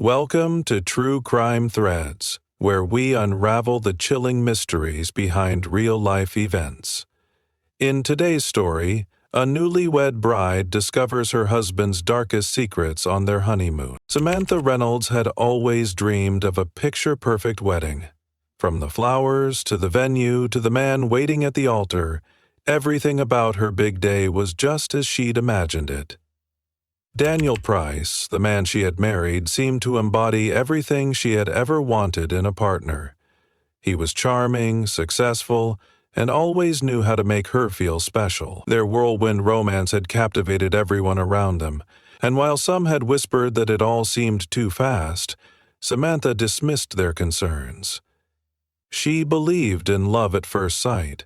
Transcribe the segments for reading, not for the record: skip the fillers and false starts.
Welcome to True Crime Threads, where we unravel the chilling mysteries behind real-life events. In today's story, a newlywed bride discovers her husband's darkest secrets on their honeymoon. Samantha Reynolds had always dreamed of a picture-perfect wedding. From the flowers to the venue to the man waiting at the altar, everything about her big day was just as she'd imagined it. Daniel Price, the man she had married, seemed to embody everything she had ever wanted in a partner. He was charming, successful, and always knew how to make her feel special. Their whirlwind romance had captivated everyone around them, and while some had whispered that it all seemed too fast, Samantha dismissed their concerns. She believed in love at first sight,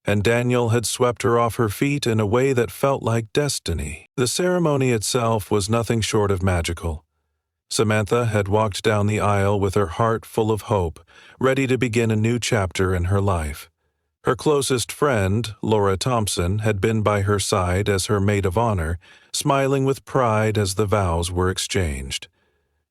and Daniel had swept her off her feet in a way that felt like destiny. The ceremony itself was nothing short of magical. Samantha had walked down the aisle with her heart full of hope, ready to begin a new chapter in her life. Her closest friend, Laura Thompson, had been by her side as her maid of honor, smiling with pride as the vows were exchanged.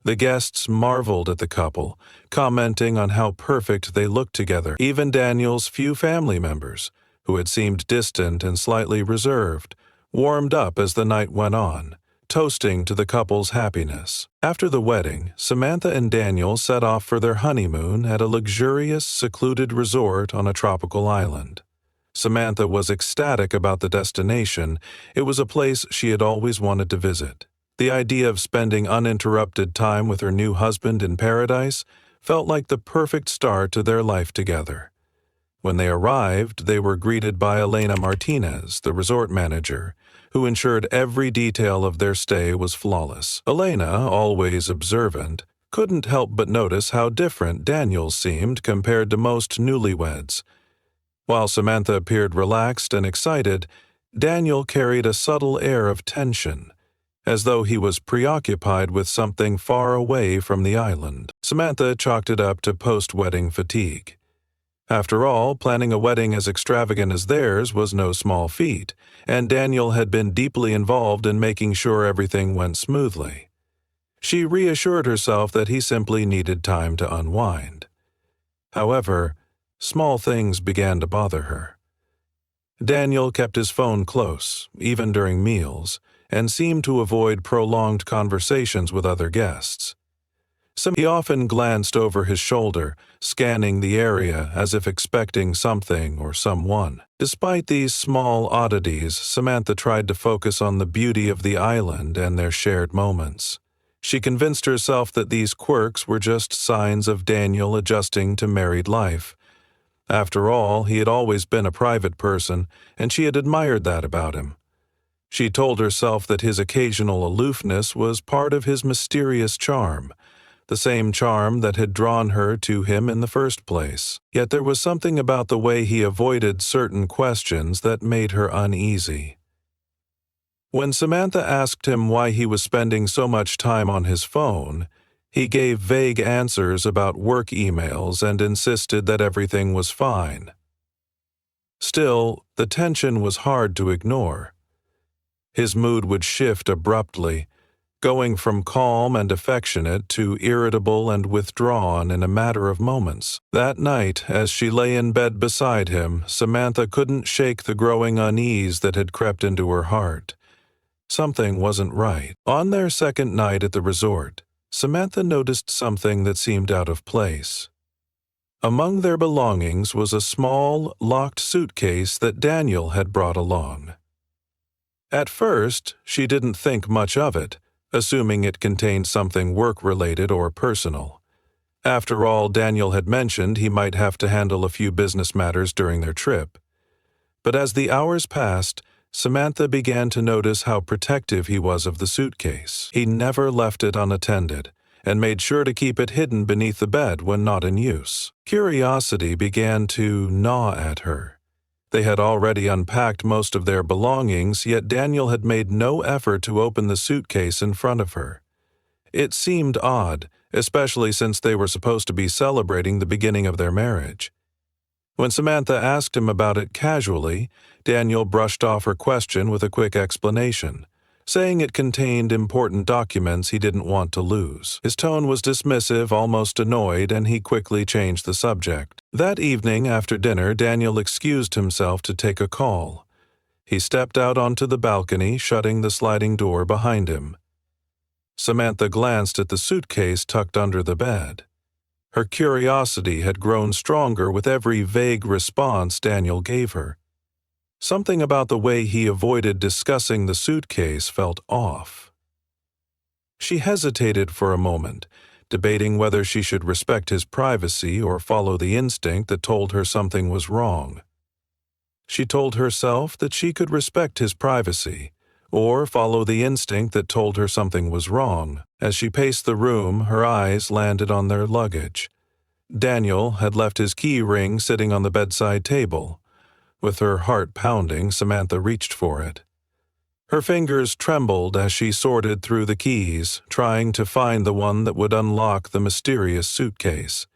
The guests marveled at the couple, commenting on how perfect they looked together. Even Daniel's few family members, who had seemed distant and slightly reserved, warmed up as the night went on, toasting to the couple's happiness. After the wedding, Samantha and Daniel set off for their honeymoon at a luxurious, secluded resort on a tropical island. Samantha was ecstatic about the destination. It was a place she had always wanted to visit. The idea of spending uninterrupted time with her new husband in paradise felt like the perfect start to their life together. When they arrived, they were greeted by Elena Martinez, the resort manager, who ensured every detail of their stay was flawless. Elena, always observant, couldn't help but notice how different Daniel seemed compared to most newlyweds. While Samantha appeared relaxed and excited, Daniel carried a subtle air of tension, as though he was preoccupied with something far away from the island. Samantha chalked it up to post-wedding fatigue. After all, planning a wedding as extravagant as theirs was no small feat, and Daniel had been deeply involved in making sure everything went smoothly. She reassured herself that he simply needed time to unwind. However, small things began to bother her. Daniel kept his phone close, even during meals, and seemed to avoid prolonged conversations with other guests. He often glanced over his shoulder, scanning the area as if expecting something or someone. Despite these small oddities, Samantha tried to focus on the beauty of the island and their shared moments. She convinced herself that these quirks were just signs of Daniel adjusting to married life. After all, he had always been a private person, and she had admired that about him. She told herself that his occasional aloofness was part of his mysterious charm, the same charm that had drawn her to him in the first place. Yet there was something about the way he avoided certain questions that made her uneasy. When Samantha asked him why he was spending so much time on his phone, he gave vague answers about work emails and insisted that everything was fine. Still, the tension was hard to ignore. His mood would shift abruptly, going from calm and affectionate to irritable and withdrawn in a matter of moments. That night, as she lay in bed beside him, Samantha couldn't shake the growing unease that had crept into her heart. Something wasn't right. On their second night at the resort, Samantha noticed something that seemed out of place. Among their belongings was a small, locked suitcase that Daniel had brought along. At first, she didn't think much of it, assuming it contained something work-related or personal. After all, Daniel had mentioned he might have to handle a few business matters during their trip. But as the hours passed, Samantha began to notice how protective he was of the suitcase. He never left it unattended, and made sure to keep it hidden beneath the bed when not in use. Curiosity began to gnaw at her. They had already unpacked most of their belongings, yet Daniel had made no effort to open the suitcase in front of her. It seemed odd, especially since they were supposed to be celebrating the beginning of their marriage. When Samantha asked him about it casually, Daniel brushed off her question with a quick explanation, saying it contained important documents he didn't want to lose. His tone was dismissive, almost annoyed, and he quickly changed the subject. That evening, after dinner, Daniel excused himself to take a call. He stepped out onto the balcony, shutting the sliding door behind him. Samantha glanced at the suitcase tucked under the bed. Her curiosity had grown stronger with every vague response Daniel gave her. Something about the way he avoided discussing the suitcase felt off. She hesitated for a moment, debating whether she should respect his privacy or follow the instinct that told her something was wrong. She told herself that she could respect his privacy, or follow the instinct that told her something was wrong. As she paced the room, her eyes landed on their luggage. Daniel had left his key ring sitting on the bedside table. With her heart pounding, Samantha reached for it. Her fingers trembled as she sorted through the keys, trying to find the one that would unlock the mysterious suitcase.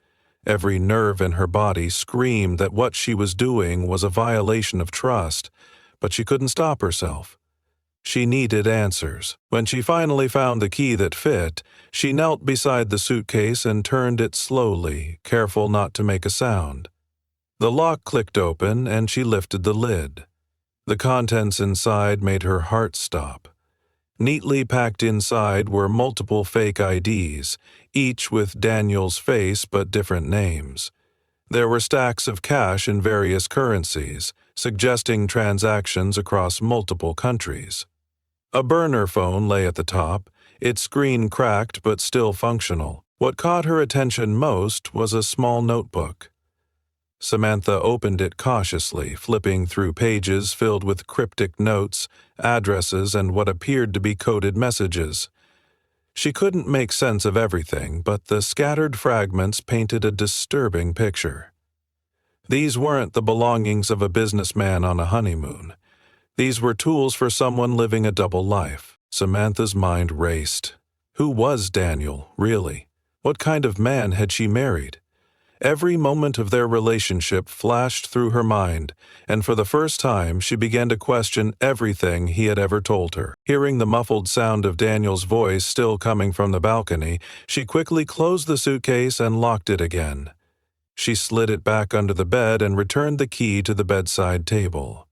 Every nerve in her body screamed that what she was doing was a violation of trust, but she couldn't stop herself. She needed answers. When she finally found the key that fit, she knelt beside the suitcase and turned it slowly, careful not to make a sound. The lock clicked open, and she lifted the lid. The contents inside made her heart stop. Neatly packed inside were multiple fake IDs, each with Daniel's face but different names. There were stacks of cash in various currencies, suggesting transactions across multiple countries. A burner phone lay at the top, its screen cracked but still functional. What caught her attention most was a small notebook. Samantha opened it cautiously, flipping through pages filled with cryptic notes, addresses, and what appeared to be coded messages. She couldn't make sense of everything, but the scattered fragments painted a disturbing picture. These weren't the belongings of a businessman on a honeymoon. These were tools for someone living a double life. Samantha's mind raced. Who was Daniel, really? What kind of man had she married? Every moment of their relationship flashed through her mind, and for the first time she began to question everything he had ever told her. Hearing the muffled sound of Daniel's voice still coming from the balcony, she quickly closed the suitcase and locked it again. She slid it back under the bed and returned the key to the bedside table.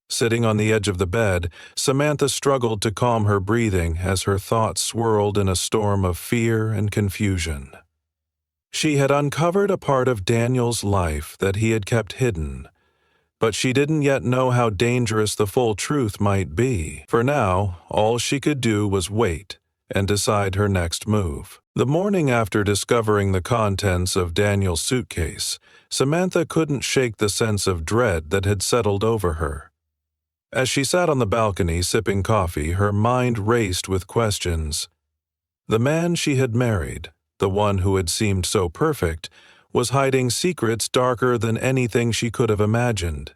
Sitting on the edge of the bed, Samantha struggled to calm her breathing as her thoughts swirled in a storm of fear and confusion. She had uncovered a part of Daniel's life that he had kept hidden, but she didn't yet know how dangerous the full truth might be. For now, all she could do was wait and decide her next move. The morning after discovering the contents of Daniel's suitcase, Samantha couldn't shake the sense of dread that had settled over her. As she sat on the balcony sipping coffee, her mind raced with questions. The man she had married, the one who had seemed so perfect, was hiding secrets darker than anything she could have imagined.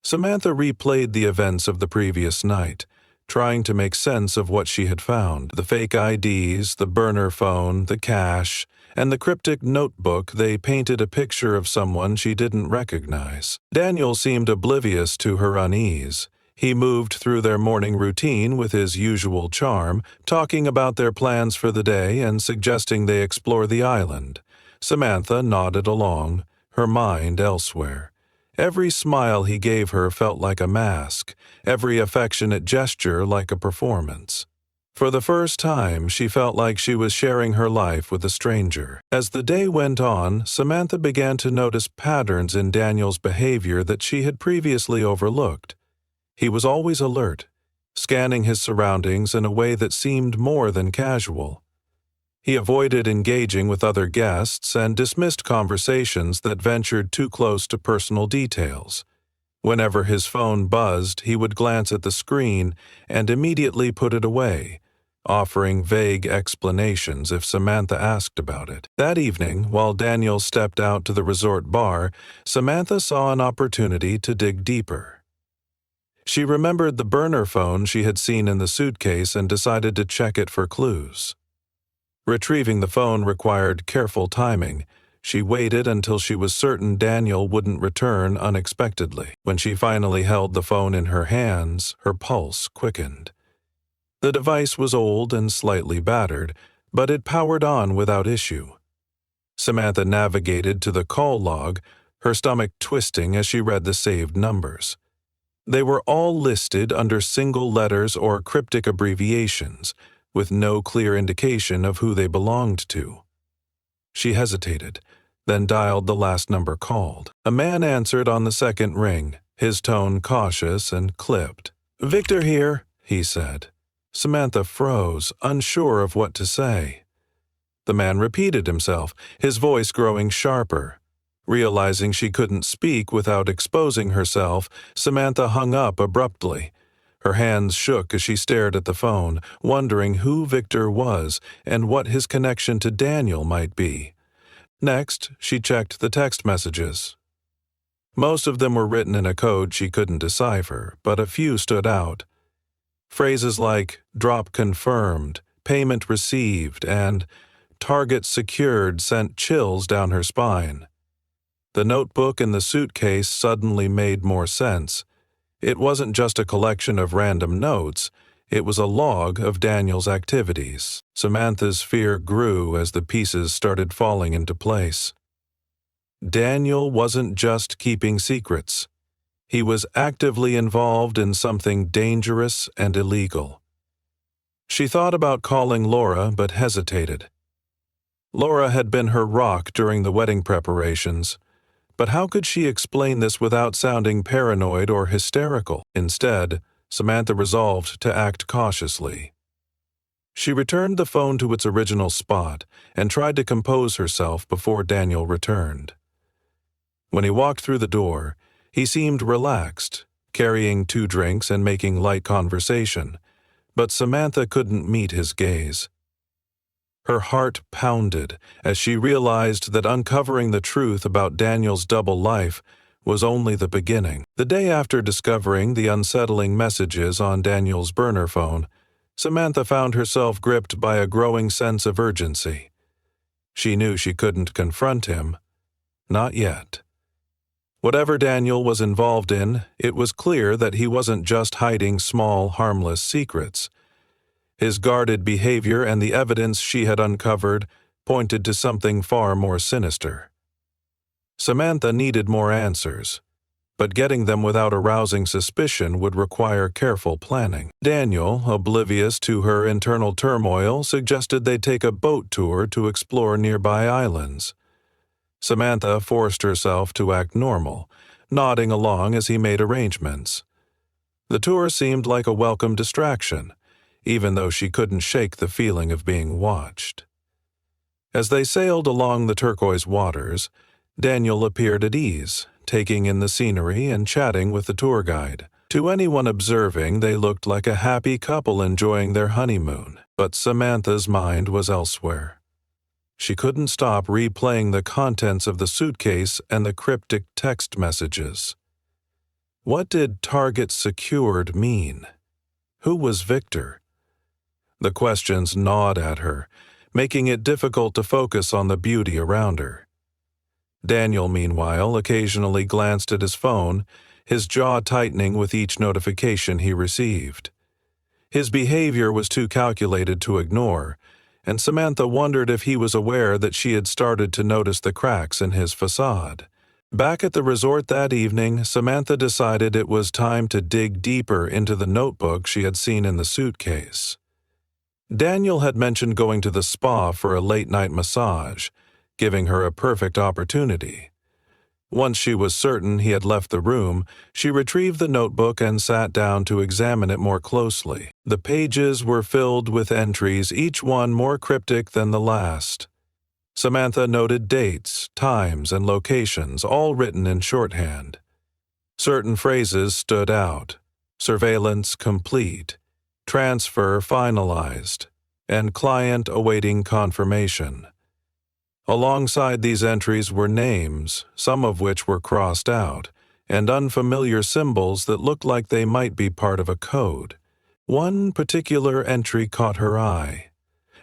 Samantha replayed the events of the previous night, trying to make sense of what she had found. The fake IDs, the burner phone, the cash, and the cryptic notebook. They painted a picture of someone she didn't recognize. Daniel seemed oblivious to her unease. He moved through their morning routine with his usual charm, talking about their plans for the day and suggesting they explore the island. Samantha nodded along, her mind elsewhere. Every smile he gave her felt like a mask, every affectionate gesture like a performance. For the first time, she felt like she was sharing her life with a stranger. As the day went on, Samantha began to notice patterns in Daniel's behavior that she had previously overlooked. He was always alert, scanning his surroundings in a way that seemed more than casual. He avoided engaging with other guests and dismissed conversations that ventured too close to personal details. Whenever his phone buzzed, he would glance at the screen and immediately put it away, offering vague explanations if Samantha asked about it. That evening, while Daniel stepped out to the resort bar, Samantha saw an opportunity to dig deeper. She remembered the burner phone she had seen in the suitcase and decided to check it for clues. Retrieving the phone required careful timing. She waited until she was certain Daniel wouldn't return unexpectedly. When she finally held the phone in her hands, her pulse quickened. The device was old and slightly battered, but it powered on without issue. Samantha navigated to the call log, her stomach twisting as she read the saved numbers. They were all listed under single letters or cryptic abbreviations, with no clear indication of who they belonged to. She hesitated, then dialed the last number called. A man answered on the second ring, his tone cautious and clipped. "Victor here," he said. Samantha froze, unsure of what to say. The man repeated himself, his voice growing sharper. Realizing she couldn't speak without exposing herself, Samantha hung up abruptly. Her hands shook as she stared at the phone, wondering who Victor was and what his connection to Daniel might be. Next, she checked the text messages. Most of them were written in a code she couldn't decipher, but a few stood out. Phrases like "drop confirmed," "payment received," and "target secured" sent chills down her spine. The notebook in the suitcase suddenly made more sense. It wasn't just a collection of random notes, it was a log of Daniel's activities. Samantha's fear grew as the pieces started falling into place. Daniel wasn't just keeping secrets. He was actively involved in something dangerous and illegal. She thought about calling Laura but hesitated. Laura had been her rock during the wedding preparations, but how could she explain this without sounding paranoid or hysterical? Instead, Samantha resolved to act cautiously. She returned the phone to its original spot and tried to compose herself before Daniel returned. When he walked through the door, he seemed relaxed, carrying 2 drinks and making light conversation, but Samantha couldn't meet his gaze. Her heart pounded as she realized that uncovering the truth about Daniel's double life was only the beginning. The day after discovering the unsettling messages on Daniel's burner phone, Samantha found herself gripped by a growing sense of urgency. She knew she couldn't confront him. Not yet. Whatever Daniel was involved in, it was clear that he wasn't just hiding small, harmless secrets. His guarded behavior and the evidence she had uncovered pointed to something far more sinister. Samantha needed more answers, but getting them without arousing suspicion would require careful planning. Daniel, oblivious to her internal turmoil, suggested they take a boat tour to explore nearby islands. Samantha forced herself to act normal, nodding along as he made arrangements. The tour seemed like a welcome distraction, even though she couldn't shake the feeling of being watched. As they sailed along the turquoise waters, Daniel appeared at ease, taking in the scenery and chatting with the tour guide. To anyone observing, they looked like a happy couple enjoying their honeymoon, but Samantha's mind was elsewhere. She couldn't stop replaying the contents of the suitcase and the cryptic text messages. What did "target secured" mean? Who was Victor? The questions gnawed at her, making it difficult to focus on the beauty around her. Daniel, meanwhile, occasionally glanced at his phone, his jaw tightening with each notification he received. His behavior was too calculated to ignore, and Samantha wondered if he was aware that she had started to notice the cracks in his facade. Back at the resort that evening, Samantha decided it was time to dig deeper into the notebook she had seen in the suitcase. Daniel had mentioned going to the spa for a late-night massage, giving her a perfect opportunity. Once she was certain he had left the room, she retrieved the notebook and sat down to examine it more closely. The pages were filled with entries, each one more cryptic than the last. Samantha noted dates, times, and locations, all written in shorthand. Certain phrases stood out: surveillance complete, transfer finalized, and client awaiting confirmation. Alongside these entries were names, some of which were crossed out, and unfamiliar symbols that looked like they might be part of a code. One particular entry caught her eye.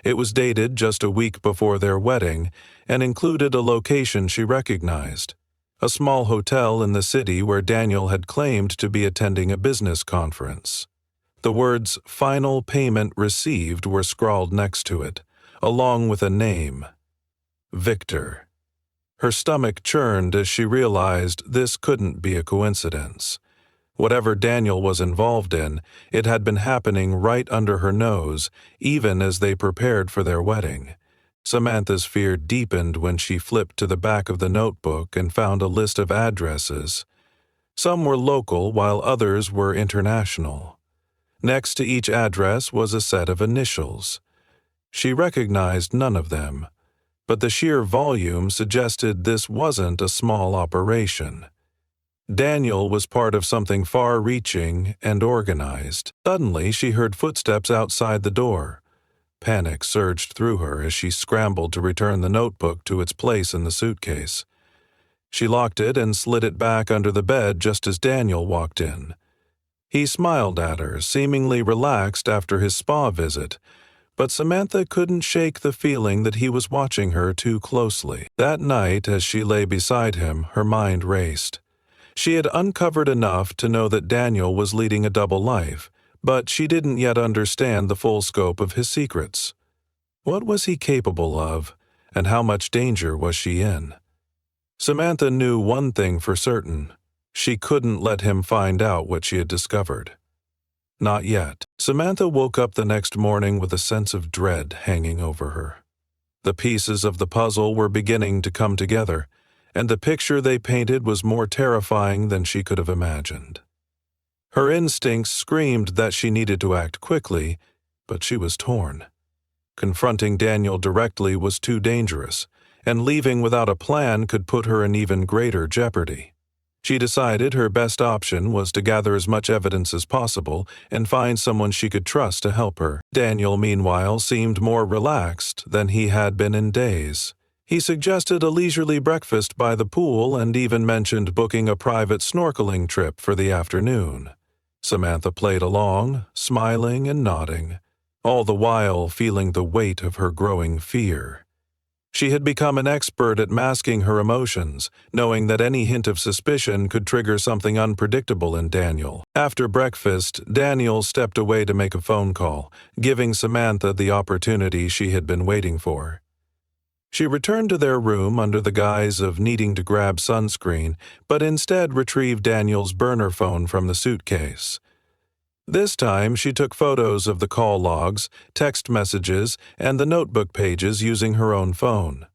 It was dated just a week before their wedding and included a location she recognized: a small hotel in the city where Daniel had claimed to be attending a business conference. The words "Final Payment Received" were scrawled next to it, along with a name: Victor. Her stomach churned as she realized this couldn't be a coincidence. Whatever Daniel was involved in, it had been happening right under her nose, even as they prepared for their wedding. Samantha's fear deepened when she flipped to the back of the notebook and found a list of addresses. Some were local, while others were international. Next to each address was a set of initials. She recognized none of them, but the sheer volume suggested this wasn't a small operation. Daniel was part of something far-reaching and organized. Suddenly, she heard footsteps outside the door. Panic surged through her as she scrambled to return the notebook to its place in the suitcase. She locked it and slid it back under the bed just as Daniel walked in. He smiled at her, seemingly relaxed after his spa visit, but Samantha couldn't shake the feeling that he was watching her too closely. That night, as she lay beside him, her mind raced. She had uncovered enough to know that Daniel was leading a double life, but she didn't yet understand the full scope of his secrets. What was he capable of, and how much danger was she in? Samantha knew one thing for certain: she couldn't let him find out what she had discovered. Not yet. Samantha woke up the next morning with a sense of dread hanging over her. The pieces of the puzzle were beginning to come together, and the picture they painted was more terrifying than she could have imagined. Her instincts screamed that she needed to act quickly, but she was torn. Confronting Daniel directly was too dangerous, and leaving without a plan could put her in even greater jeopardy. She decided her best option was to gather as much evidence as possible and find someone she could trust to help her. Daniel, meanwhile, seemed more relaxed than he had been in days. He suggested a leisurely breakfast by the pool and even mentioned booking a private snorkeling trip for the afternoon. Samantha played along, smiling and nodding, all the while feeling the weight of her growing fear. She had become an expert at masking her emotions, knowing that any hint of suspicion could trigger something unpredictable in Daniel. After breakfast, Daniel stepped away to make a phone call, giving Samantha the opportunity she had been waiting for. She returned to their room under the guise of needing to grab sunscreen, but instead retrieved Daniel's burner phone from the suitcase. This time, she took photos of the call logs, text messages, and the notebook pages using her own phone.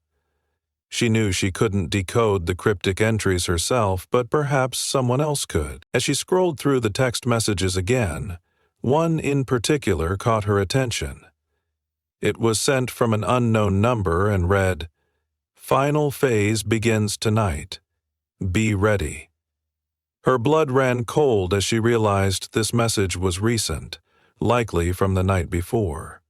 She knew she couldn't decode the cryptic entries herself, but perhaps someone else could. As she scrolled through the text messages again, one in particular caught her attention. It was sent from an unknown number and read, "Final phase begins tonight. Be ready." Her blood ran cold as she realized this message was recent, likely from the night before.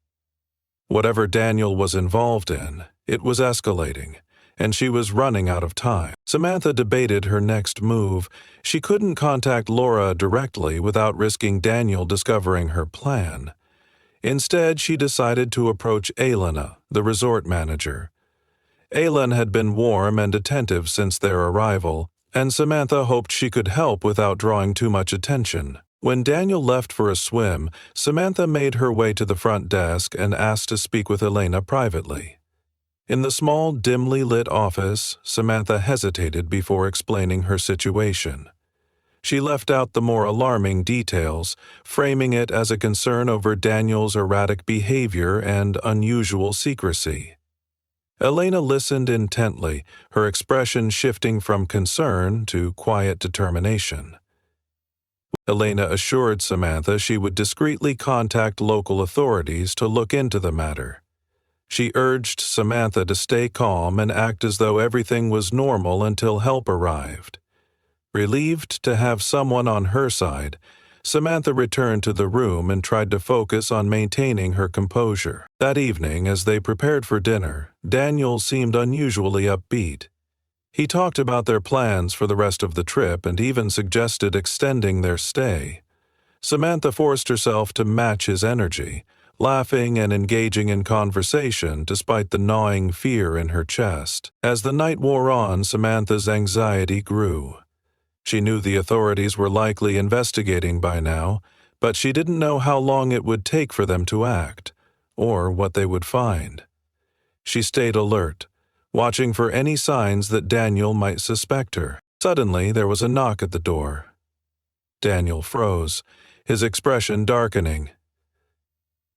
Whatever Daniel was involved in, it was escalating, and she was running out of time. Samantha debated her next move. She couldn't contact Laura directly without risking Daniel discovering her plan. Instead, she decided to approach Elena, the resort manager. Elena had been warm and attentive since their arrival, and Samantha hoped she could help without drawing too much attention. When Daniel left for a swim, Samantha made her way to the front desk and asked to speak with Elena privately. In the small, dimly lit office, Samantha hesitated before explaining her situation. She left out the more alarming details, framing it as a concern over Daniel's erratic behavior and unusual secrecy. Elena listened intently, her expression shifting from concern to quiet determination. Elena assured Samantha she would discreetly contact local authorities to look into the matter. She urged Samantha to stay calm and act as though everything was normal until help arrived. Relieved to have someone on her side, Samantha returned to the room and tried to focus on maintaining her composure. That evening, as they prepared for dinner, Daniel seemed unusually upbeat. He talked about their plans for the rest of the trip and even suggested extending their stay. Samantha forced herself to match his energy, laughing and engaging in conversation despite the gnawing fear in her chest. As the night wore on, Samantha's anxiety grew. She knew the authorities were likely investigating by now, but she didn't know how long it would take for them to act, or what they would find. She stayed alert, watching for any signs that Daniel might suspect her. Suddenly, there was a knock at the door. Daniel froze, his expression darkening.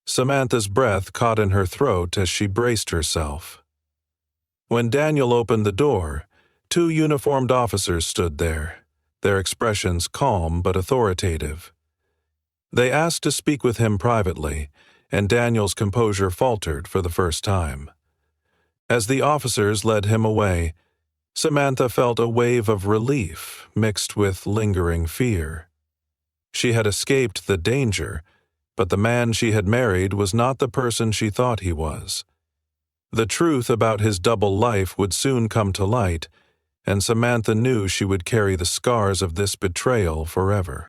Samantha's breath caught in her throat as she braced herself. When Daniel opened the door, 2 uniformed officers stood there, their expressions calm but authoritative. They asked to speak with him privately, and Daniel's composure faltered for the first time. As the officers led him away, Samantha felt a wave of relief mixed with lingering fear. She had escaped the danger, but the man she had married was not the person she thought he was. The truth about his double life would soon come to light, and Samantha knew she would carry the scars of this betrayal forever.